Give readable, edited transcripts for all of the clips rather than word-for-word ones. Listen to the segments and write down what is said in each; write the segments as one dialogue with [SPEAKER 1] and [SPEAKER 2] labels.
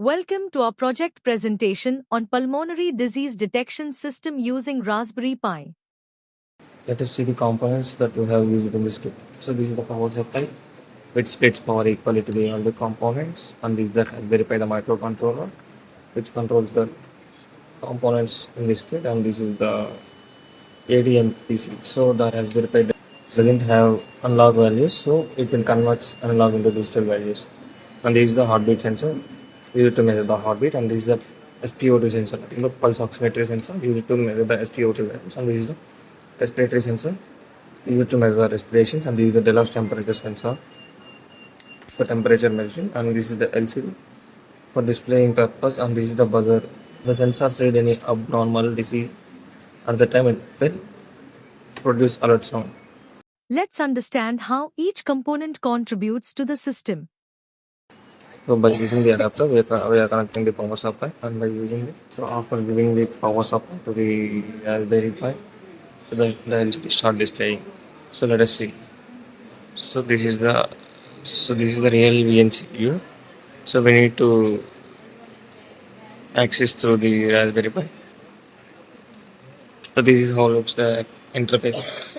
[SPEAKER 1] Welcome to our project presentation on Pulmonary Disease Detection System using Raspberry Pi.
[SPEAKER 2] Let us see the components that we have used in this kit. So this is the power supply, which splits power equally to all the components, and this is the Raspberry Pi, the microcontroller, which controls the components in this kit, and this is the ADM PC. So the Raspberry Pi doesn't have analog values, so it will convert analog into digital values. And this is the heartbeat sensor, used to measure the heartbeat, and this is the SpO2 sensor, the pulse oximetry sensor, used to measure the SpO2 values, and this is the respiratory sensor, used to measure respirations, and this is the Delos temperature sensor for temperature measuring, and this is the LCD for displaying purpose, and this is the buzzer. The sensor read any abnormal disease at the time it will produce alert sound.
[SPEAKER 1] Let's understand how each component contributes to the system.
[SPEAKER 2] So by using the adapter, we are connecting the power supply, and by using it, so after giving the power supply to the Raspberry Pi, so the LCD start displaying. So let us see. So this is the real VNC view. So we need to access through the Raspberry Pi. So this is how looks the interface.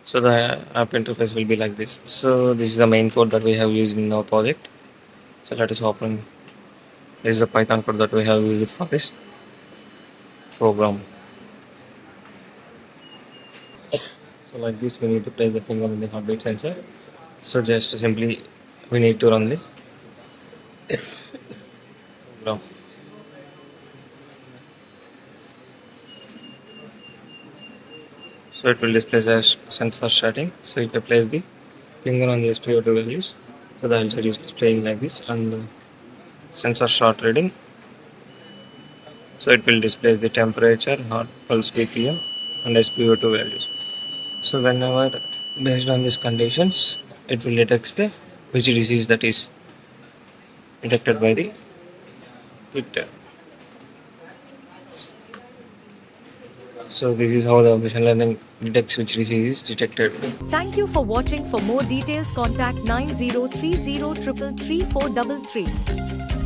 [SPEAKER 2] So the app interface will be like this. So this is the main code that we have used in our project. So let us open. This is the Python code that we have used for this program. So like this, we need to place the finger in the heartbeat sensor. So just simply we need to run the program. So it will display as sensor setting. So if I place the finger on the SpO2 values, so the LCD is displaying like this, and the sensor start reading. So it will display the temperature, heart pulse, BPM, and SpO2 values. So whenever based on these conditions, it will detect which disease that is detected by the kit. So this is how the machine learning detects which disease is detected.
[SPEAKER 1] Thank you for watching. For more details, contact 9030333433.